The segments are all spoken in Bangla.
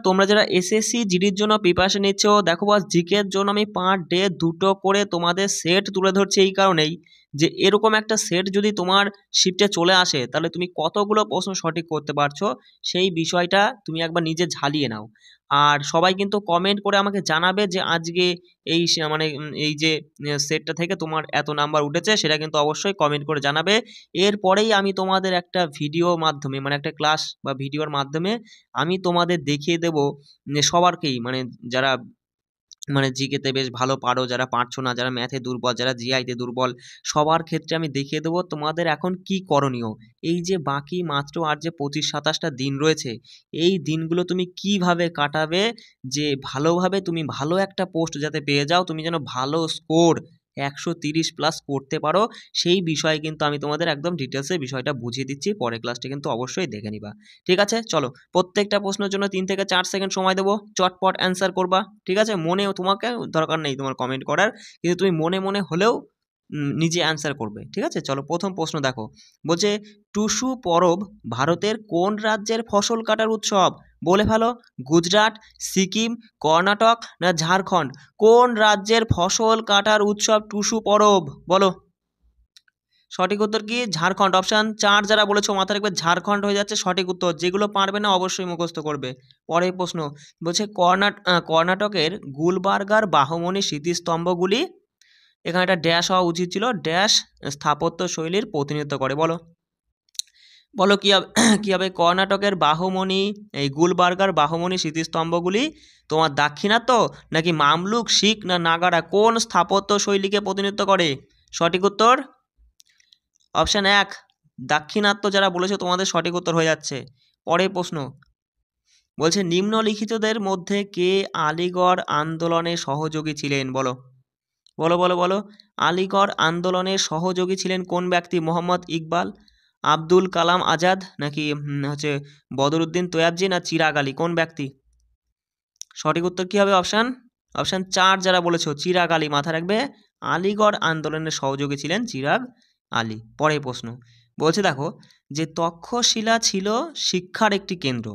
তোমরা যারা এসএসসি জিডির জন্য প্রিপারেশন নিচ্ছ, দেখো বস জিকের জন্য আমি পার ডে 2টো করে তোমাদের সেট তুলে ধরছি এই কারণেই যে এরকম একটা সেট যদি তোমার শিফটে চলে আসে তাহলে তুমি কতগুলো প্রশ্ন সঠিক করতে পারছো সেই বিষয়টা তুমি একবার নিজে ঝালিয়ে নাও। আর সবাই কিন্তু কমেন্ট করে আমাকে জানাবে যে আজকে এই যে সেটটা থেকে তোমার এত নাম্বার উঠেছে, সেটা কিন্তু অবশ্যই কমেন্ট করে জানাবে। এরপরেই আমি তোমাদের একটা ভিডিওর মাধ্যমে মানে একটা ক্লাস বা ভিডিওর মাধ্যমে আমি তোমাদের দেখিয়ে দেব সবারকেই, যারা জিকেতে বেশ ভালো পারো, যারা পারছো না, যারা ম্যাথে দুর্বল, যারা জিআইতে দুর্বল, সবার ক্ষেত্রে আমি দেখিয়ে দেবো তোমাদের এখন কি করণীয়। এই যে বাকি মাত্র আর যে 25-27টা দিন রয়েছে, এই দিনগুলো তুমি কিভাবে কাটাবে যে ভালোভাবে তুমি ভালো একটা পোস্ট যাতে পেয়ে যাও, তুমি যেন ভালো স্কোর 130+ করতে পারো, সেই বিষয়ে কিন্তু আমি তোমাদের একদম ডিটেলসে বিষয়টা বুঝিয়ে দিচ্ছি। পরের ক্লাসটা কিন্তু অবশ্যই দেখে নিবা। ঠিক আছে, চলো প্রত্যেকটা প্রশ্নের জন্য 3 থেকে 4 সেকেন্ড সময় দেবো, চটপট অ্যান্সার করবা। ঠিক আছে, মনে তোমাকে দরকার নেই তোমার কমেন্ট করার, কিন্তু তুমি মনে মনে হলেও নিজে অ্যান্সার করবে। ঠিক আছে, চলো প্রথম প্রশ্ন দেখো, বলছে টুসু পরব ভারতের কোন রাজ্যের ফসল কাটার উৎসব? বলে ফেলো। গুজরাট, সিকিম, কর্ণাটক না ঝাড়খণ্ড? কোন রাজ্যের ফসল কাটার উৎসব টুসু পরব? বলো। সঠিক উত্তর কি? ঝাড়খণ্ড। অপশান 4 যারা বলেছো মাথায় রাখবে, ঝাড়খণ্ড হয়ে যাচ্ছে সঠিক উত্তর। যেগুলো পারবে না অবশ্যই মুখস্থ করবে। পরের প্রশ্ন বলছে কর্ণাটকের গুলবার্গার বাহমনি স্মৃতিস্তম্ভগুলি, এখানে একটা ড্যাশ হওয়া উচিত ছিল, ড্যাশ স্থাপত্য শৈলীর প্রতিনিধিত্ব করে। বলো বলো কি হবে? কর্ণাটকের বাহমনি, এই গুলবার্গার বাহমনি স্মৃতিস্তম্ভগুলি তোমার দাক্ষিণাত্য নাকি মামলুক, শিখ না নাগারা, কোন স্থাপত্য শৈলীকে প্রতিনিধিত্ব করে? সঠিক উত্তর অপশান 1 দাক্ষিণাত্য যারা বলেছে তোমাদের সঠিক উত্তর হয়ে যাচ্ছে। পরের প্রশ্ন বলছে নিম্নলিখিতদের মধ্যে কে আলিগড় আন্দোলনের সহযোগী ছিলেন? বলো বলো বলো বলো আলিগড় আন্দোলনের সহযোগী ছিলেন কোন ব্যক্তি? মোহাম্মদ ইকবাল, আব্দুল কালাম আজাদ নাকি বদরুদ্দিন তৈয়াবজি না চিরাগ আলী? কোন ব্যক্তি? সঠিক উত্তর কি হবে? অপশান 4 যারা বলেছো চিরাগ আলী, মাথায় রাখবে আলিগড় আন্দোলনের সহযোগী ছিলেন চিরাগ আলী। পরের প্রশ্ন বলছে দেখো যে তক্ষশিলা ছিল শিক্ষার একটি কেন্দ্র,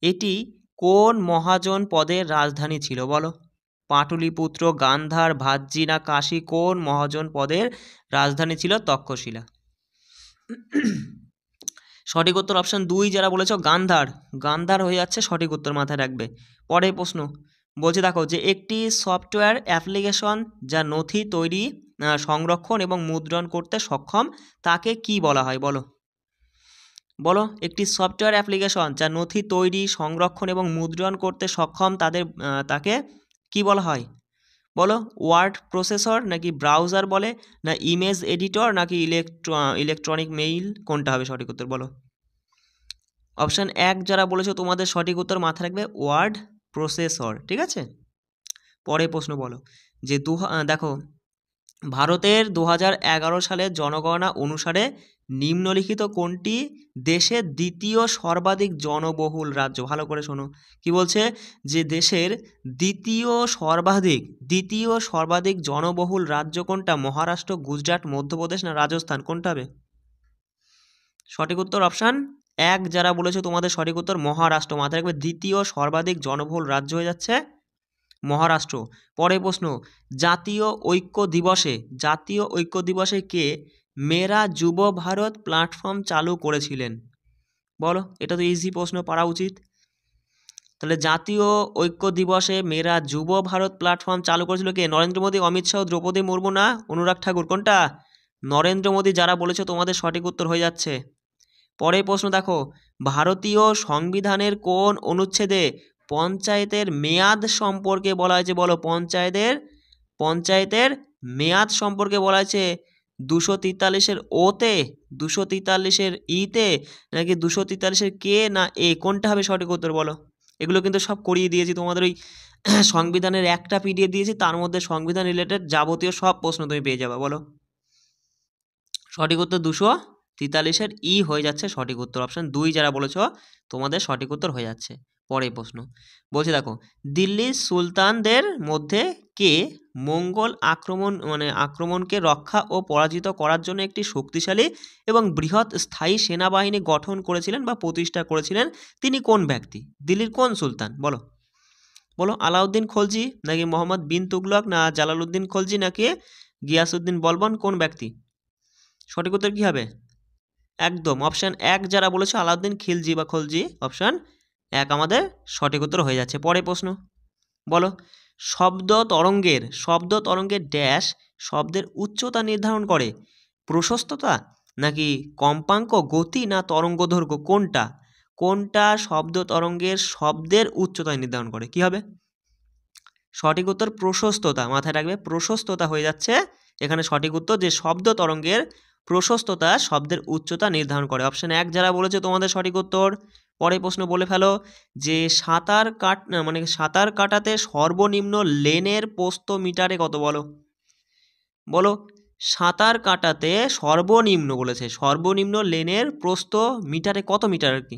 এটি কোন মহাজন পদের রাজধানী ছিল? বলো। পাটলিপুত্র, গান্ধার, ভাজ্জি না কাশী? কোন মহাজন পদের রাজধানী ছিল তক্ষশিলা? সঠিক উত্তর অপশান 2 যারা বলেছো গান্ধার, গান্ধার হয়ে যাচ্ছে সঠিক উত্তর, মাথায় রাখবে। পরের প্রশ্ন বলছে দেখো যে একটি সফটওয়্যার অ্যাপ্লিকেশন যা নথি তৈরি, সংরক্ষণ এবং মুদ্রণ করতে সক্ষম তাকে কি বলা হয়? বলো বলো একটি সফটওয়্যার অ্যাপ্লিকেশন যা নথি তৈরি, সংরক্ষণ এবং মুদ্রণ করতে সক্ষম তাকে কি বলা হয়? বলো ওয়ার্ড প্রসেসর নাকি ব্রাউজার বলে না ইমেজ এডিটর নাকি ইলেকট্রনিক মেইল? কোনটা হবে সঠিক উত্তর? বলো। অপশান 1 যারা বলেছো তোমাদের সঠিক উত্তর, মাথায় রাখবে ওয়ার্ড প্রসেসর। ঠিক আছে, পরের প্রশ্ন বলো যে দেখো ভারতের 2011 সালের জনগণনা অনুসারে নিম্নলিখিত কোনটি দেশের দ্বিতীয় সর্বাধিক জনবহুল রাজ্য? ভালো করে শোনো কি বলছে, যে দেশের দ্বিতীয় সর্বাধিক জনবহুল রাজ্য কোনটা? মহারাষ্ট্র, গুজরাট, মধ্যপ্রদেশ না রাজস্থান? কোনটা হবে সঠিক উত্তর? অপশান 1 যারা বলেছো তোমাদের সঠিক উত্তর মহারাষ্ট্র, মাথায় রাখবে দ্বিতীয় সর্বাধিক জনবহুল রাজ্য হয়ে যাচ্ছে মহারাষ্ট্র। পরের প্রশ্ন জাতীয় ঐক্য দিবসে কে মেরা যুব ভারত প্ল্যাটফর্ম চালু করেছিলেন? বলো, এটা তো ইজি প্রশ্ন, পারা উচিত। তাহলে জাতীয় ঐক্য দিবসে মেরা যুব ভারত প্ল্যাটফর্ম চালু করেছিল কে? নরেন্দ্র মোদী, অমিত শাহ, দ্রৌপদী মুর্মু না অনুরাগ ঠাকুর? কোনটা? নরেন্দ্র মোদী যারা বলেছো তোমাদের সঠিক উত্তর হয়ে যাচ্ছে। পরের প্রশ্ন দেখো ভারতীয় সংবিধানের কোন অনুচ্ছেদে পঞ্চায়েতের মেয়াদ সম্পর্কে বলা হয়েছে? বলো পঞ্চায়েতের মেয়াদ সম্পর্কে বলা হয়েছে 243-এর ওতে, 243-এর ইতে নাকি 243-এর কে না এ? কোনটা হবে সঠিক উত্তর? বলো। এগুলো কিন্তু সব করিয়ে দিয়েছি তোমাদের ওই সংবিধানের একটা পিডিএফ দিয়েছি, তার মধ্যে সংবিধান রিলেটেড যাবতীয় সব প্রশ্ন তুমি পেয়ে যাবে। বলো সঠিক উত্তর 243-এর ই হয়ে যাচ্ছে সঠিক উত্তর। অপশান 2 যারা বলেছো তোমাদের সঠিক উত্তর হয়ে যাচ্ছে। পরের প্রশ্ন বলছে দেখো দিল্লির সুলতানদের মধ্যে কে মঙ্গল আক্রমণকে রক্ষা ও পরাজিত করার জন্য একটি শক্তিশালী এবং বৃহৎ স্থায়ী সেনাবাহিনী গঠন করেছিলেন বা প্রতিষ্ঠা করেছিলেন? তিনি কোন ব্যক্তি? দিল্লির কোন সুলতান? বলো। বলো, আলাউদ্দিন খলজি নাকি মোহাম্মদ বিন তুগলক না জালালউদ্দিন খলজি নাকি গিয়াসউদ্দিন বলবন, কোন ব্যক্তি? সঠিক উত্তর কি হবে? একদম অপশান এক যারা বলেছে আলাউদ্দিন খিলজি বা খলজি, অপশান এক আমাদের সঠিক উত্তর হয়ে যাচ্ছে। পরে প্রশ্ন, বলো, শব্দ তরঙ্গের ড্যাশ শব্দের উচ্চতা নির্ধারণ করে? প্রশস্ততা নাকি কম্পাঙ্ক, গতি না তরঙ্গ দৈর্ঘ্য, কোনটা শব্দ তরঙ্গের শব্দের উচ্চতা নির্ধারণ করে? কি হবে সঠিক উত্তর? প্রশস্ততা। মাথায় রাখবে, প্রশস্ততা হয়ে যাচ্ছে এখানে সঠিক উত্তর, যে শব্দ তরঙ্গের প্রশস্ততা শব্দের উচ্চতা নির্ধারণ করে। অপশন এক যারা বলেছে তোমাদের সঠিক উত্তর। পরে প্রশ্ন বলে ফেলো যে সাঁতার কাটাতে সর্বনিম্ন লেনের প্রস্থ মিটারে কত? বলো সাঁতার কাটাতে সর্বনিম্ন বলেছে, সর্বনিম্ন লেনের প্রস্থ মিটারে কত মিটার আর কি?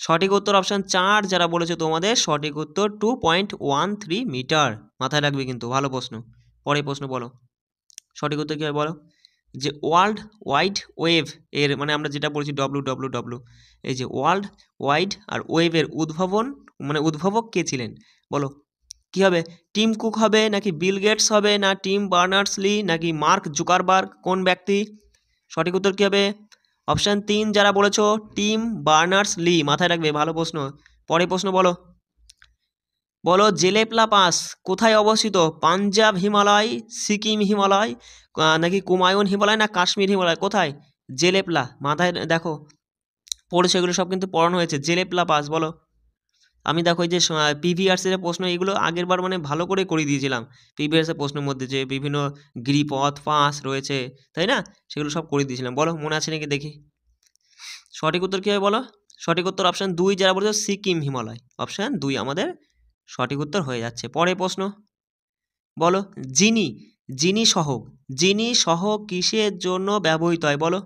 সঠিক উত্তর অপশান চার যারা বলেছে তোমাদের সঠিক উত্তর 2.13 মিটার। মাথায় রাখবে কিন্তু, ভালো প্রশ্ন। পরে প্রশ্ন বলো, সঠিক উত্তর কী হবে বলো? যে ওয়ার্ল্ড ওয়াইড ওয়েভ এর আমরা যেটা বলছি WWW, এই যে ওয়ার্ল্ড ওয়াইড আর ওয়েভের উদ্ভাবক কে ছিলেন? বলো কি হবে? টিম কুক হবে নাকি বিল গেটস হবে না টিম বার্নার্স-লি নাকি মার্ক জুকারবার্গ, কোন ব্যক্তি? সঠিক উত্তর কী হবে? অপশান তিন যারা বলেছ টিম বার্নার্স-লি। মাথায় রাখবে, ভালো প্রশ্ন। পরে প্রশ্ন বলো জেলেপলা পাস কোথায় অবস্থিত? পাঞ্জাব হিমালয়, সিকিম হিমালয় নাকি কুমায়ুন হিমালয় না কাশ্মীর হিমালয়, কোথায়? জেলেপলা। মাথায় দেখো পড়েছে, এগুলো সব কিন্তু পড়ানো হয়েছে। জেলেপলা পাস বলো। আমি দেখো এই যে পিভিআরসির প্রশ্ন, এগুলো আগের বার ভালো করে দিয়েছিলাম। পিভিআরসির প্রশ্নের মধ্যে যে বিভিন্ন গিরিপথ পাস রয়েছে, তাই না, সেগুলো সব করে দিয়েছিলাম। বলো মনে আছে নাকি দেখি। সঠিক উত্তর কী হবে বলো? সঠিক উত্তর অপশান দুই যারা বলেছে সিকিম হিমালয়, অপশান দুই আমাদের সঠিক উত্তর হয়ে যাচ্ছে। পরে প্রশ্ন বলো যিনি সহ কিসের জন্য ব্যবহৃত হয়? বলো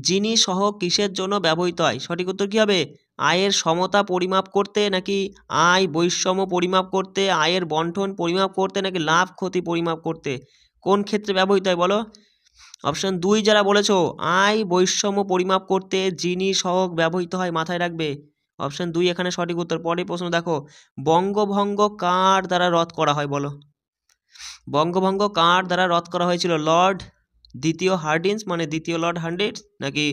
যিনি সহ কিসের জন্য ব্যবহৃত হয়? সঠিক উত্তর কী হবে? আয়ের সমতা পরিমাপ করতে নাকি আয় বৈষম্য পরিমাপ করতে, আয়ের বন্টন পরিমাপ করতে নাকি লাভ ক্ষতি পরিমাপ করতে, কোন ক্ষেত্রে ব্যবহৃত হয় বলো? অপশন দুই যারা বলেছো আয় বৈষম্য পরিমাপ করতে যিনি সহগ ব্যবহৃত হয়, মাথায় রাখবে অপশন দুই এখানে সঠিক উত্তর। পরে প্রশ্ন দেখো, বঙ্গভঙ্গ কার দ্বারা রদ করা হয়? বলো বঙ্গভঙ্গ কার দ্বারা রদ করা হয়েছিল? লর্ড দ্বিতীয় হার্ডিন্স দ্বিতীয় লর্ড হার্ডিন্স নাকি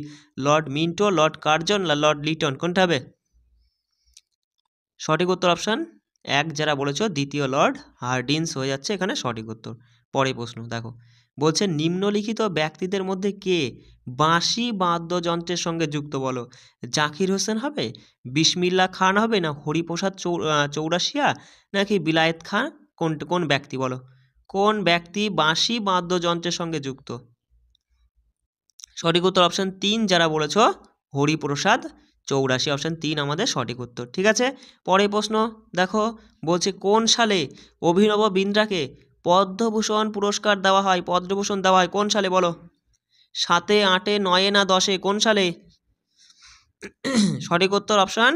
লর্ড মিন্টো, লর্ড কার্জন না লর্ড লিটন, কোনটা হবে? সঠিক উত্তর অপশান এক যারা বলেছ দ্বিতীয় লর্ড হার্ডিন্স হয়ে যাচ্ছে এখানে সঠিক উত্তর। পরে প্রশ্ন দেখো, বলছে নিম্নলিখিত ব্যক্তিদের মধ্যে কে বাঁশি বাদ্যযন্ত্রের সঙ্গে যুক্ত? বলো জাকির হোসেন হবে, বিসমিল্লা খান হবে না হরিপ্রসাদ চৌরাশিয়া নাকি বিলায়েত খান, কোন ব্যক্তি? বলো কোন ব্যক্তি বাঁশি বাদ্যযন্ত্রের সঙ্গে যুক্ত? সঠিক উত্তর অপশান তিন যারা বলেছ হরিপ্রসাদ চৌরাশি, অপশান তিন আমাদের সঠিক উত্তর। ঠিক আছে, পরে প্রশ্ন দেখো, বলছে কোন সালে অভিনব বিন্দ্রাকে পদ্মভূষণ পুরস্কার দেওয়া হয়? পদ্মভূষণ দেওয়া হয় কোন সালে? বলো 7, 8, 9 না 10, কোন সালে? সঠিক উত্তর অপশান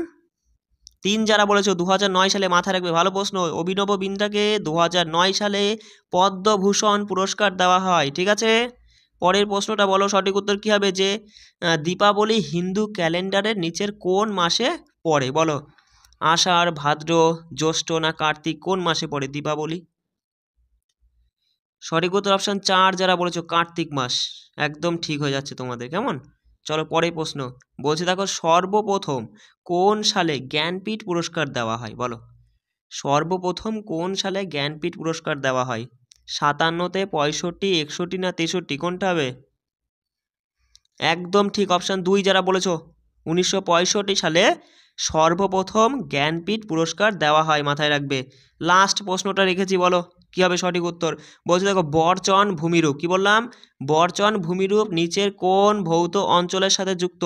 তিন যারা বলেছো 2009 সালে। মাথায় রাখবে, ভালো প্রশ্ন। অভিনব বিন্দ্রাকে 2009 সালে পদ্মভূষণ পুরস্কার দেওয়া হয়। ঠিক আছে, পরের প্রশ্নটা বলো সঠিক উত্তর কী হবে? যে দীপাবলি হিন্দু ক্যালেন্ডারের নিচের কোন মাসে পড়ে? বলো আষাঢ়, ভাদ্র, জ্যৈষ্ঠ না কার্তিক, কোন মাসে পড়ে দীপাবলি? সঠিক উত্তর অপশান চার যারা বলেছো কার্তিক মাস, একদম ঠিক হয়ে যাচ্ছে তোমাদের। কেমন? চলো পরের প্রশ্ন বলছে দেখো, সর্বপ্রথম কোন সালে জ্ঞানপীঠ পুরস্কার দেওয়া হয়? বলো সর্বপ্রথম কোন সালে জ্ঞানপীঠ পুরস্কার দেওয়া হয়? 57, 65, 61 না 63, কোনটা হবে? একদম ঠিক অপশান দুই যারা বলেছো 1965 সালে সর্বপ্রথম জ্ঞানপীঠ পুরস্কার দেওয়া হয়, মাথায় রাখবে। লাস্ট প্রশ্নটা রেখেছি, বলো কি হবে সঠিক উত্তর? বলছে দেখো বরচন ভূমিরূপ, কি বললাম? বরচন ভূমিরূপ নিচের কোন ভৌত অঞ্চলের সাথে যুক্ত?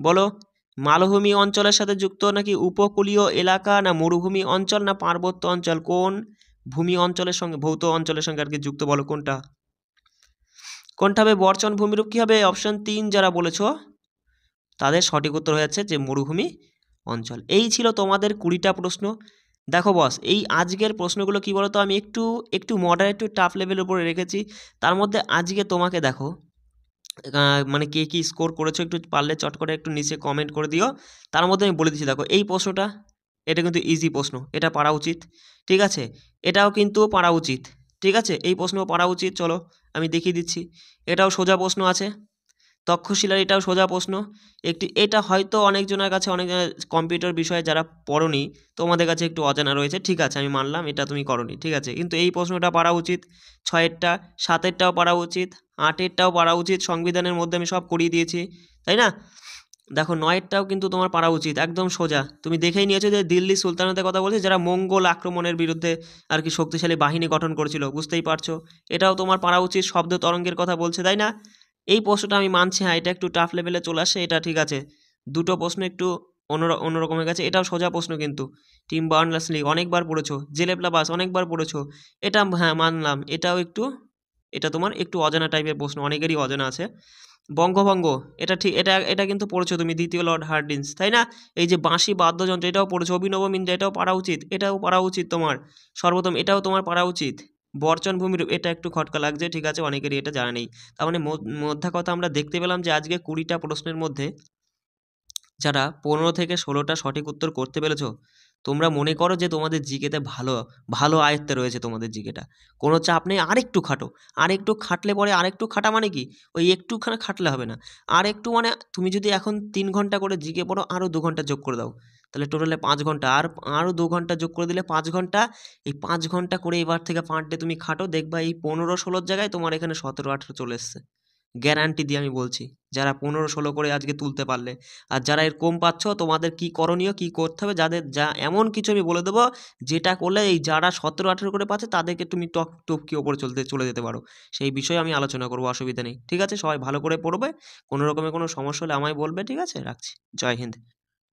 বলো মালভূমি অঞ্চলের সাথে যুক্ত নাকি উপকূলীয় এলাকা না মরুভূমি অঞ্চল না পার্বত্য অঞ্চল, কোন ভূমি অঞ্চলের সঙ্গে ভৌত অঞ্চলের সঙ্গে আর কি যুক্ত? বলো কোনটা হবে? বরচন ভূমিরূপ কি হবে? অপশন তিন যারা বলেছ তাদের সঠিক উত্তর হয়ে যাচ্ছে যে মরুভূমি অঞ্চল। এই ছিল তোমাদের 20টা প্রশ্ন। দেখো বস, এই আজকের প্রশ্নগুলো কি বলতো আমি একটু মডারেট একটু টাফ লেভেলের উপরে রেখেছি। তার মধ্যে আজকে তোমাকে দেখো কে কী স্কোর করেছো একটু পারলে চট করে একটু নিচে কমেন্ট করে দিও। তার মধ্যে আমি বলে দিচ্ছি, দেখো এই প্রশ্নটা এটা কিন্তু ইজি প্রশ্ন, এটা পারা উচিত। ঠিক আছে, এটাও কিন্তু পারা উচিত। ঠিক আছে, এই প্রশ্ন পারা উচিত। চলো আমি দেখিয়ে দিচ্ছি, এটাও সোজা প্রশ্ন আছে। তক্ষশিলার এটাও সোজা প্রশ্ন। এটা হয়তো অনেকজনের কাছে, অনেকজনের কম্পিউটার বিষয়ে যারা পড়োনি, তোমাদের কাছে একটু অজানা রয়েছে। ঠিক আছে, আমি মানলাম এটা তুমি করোনি, ঠিক আছে, কিন্তু এই প্রশ্নটা পারা উচিত। 6এরটা, 7এরটাও পারা উচিত, 8এরটাও পারা উচিত। সংবিধানের মধ্যে আমি সব করিয়ে দিয়েছি, তাই না? দেখো 9এরটাও কিন্তু তোমার পারা উচিত, একদম সোজা। তুমি দেখেই নিয়েছো যে দিল্লি সুলতানাতের কথা বলছে, যারা মঙ্গোল আক্রমণের বিরুদ্ধে আর কি শক্তিশালী বাহিনী গঠন করেছিল, বুঝতেই পারছো। এটাও তোমার পারা উচিত, শব্দ তরঙ্গের কথা বলছে, তাই না? এই প্রশ্নটা আমি মানছি, হ্যাঁ এটা একটু টাফ লেভেলে চলে আসে, এটা ঠিক আছে। দুটো প্রশ্ন একটু অন্যরকমের কাছে, এটাও সোজা প্রশ্ন কিন্তু। টিম বার্নার্স লিগ অনেকবার পড়েছো, জেলে প্লাবাস অনেকবার পড়েছো, এটা হ্যাঁ মানলাম। এটাও একটু, এটা তোমার একটু অজানা টাইপের প্রশ্ন, অনেকেরই অজানা আছে। বঙ্গভঙ্গ, এটা ঠিক, এটা এটা কিন্তু পড়েছো তুমি, দ্বিতীয় লর্ড হার্ডিন্স, তাই না? এই যে বাঁশি বাদ্যযন্ত্র, এটাও পড়েছো। অভিনব মিন্ডা, এটাও পারা উচিত, এটাও পারা উচিত তোমার। সর্বপ্রথম এটাও তোমার পারা উচিত। বর্চন ভূমির, এটা একটু খটকা লাগছে, ঠিক আছে, অনেকেরই এটা জানা নেই। তার মানে মোদ্দা কথা আমরা দেখতে পেলাম যে আজকে 20টা প্রশ্নের মধ্যে যারা 15 থেকে 16টা সঠিক উত্তর করতে পেরেছো, তোমরা মনে করো যে তোমাদের জিকেতে ভালো ভালো আয়ত্তে রয়েছে তোমাদের জিকেটা। কোনো চাপ নেই, আরেকটু খাটো। আরেকটু খাটলে পরে, আরেকটু খাটা মানে কি, ওই একটুখানি খাটলে হবে না, আর একটু মানে তুমি যদি এখন 3 ঘন্টা করে জিকে পড়ো, আরও 2 ঘন্টা যোগ করে দাও, তাহলে টোটালে 5 ঘন্টা, আর আরও 2 ঘন্টা যোগ করে দিলে 5 ঘন্টা। এই 5 ঘন্টা করে এবার থেকে পার ডে তুমি খাটো, দেখবা এই 15-16 জায়গায় তোমার এখানে 17-18 চলে এসছে। গ্যারান্টি দিয়ে আমি বলছি, যারা 15-16 করে আজকে তুলতে পারলে। আর যারা এর কম পাচ্ছ, তোমাদের কি করণীয়, কি করতে হবে, যাদের যা এমন কিছু আমি বলে দেবো, যেটা করলে এই যারা 17-18 করে পাচ্ছে তাদেরকে তুমি টপকি ওপরে চলে যেতে পারো। সেই বিষয়ে আমি আলোচনা করবো, অসুবিধা নেই। ঠিক আছে, সবাই ভালো করে পড়বে। কোনো রকমের কোনো সমস্যা হলে আমায় বলবে, ঠিক আছে, রাখছি। জয় হিন্দ।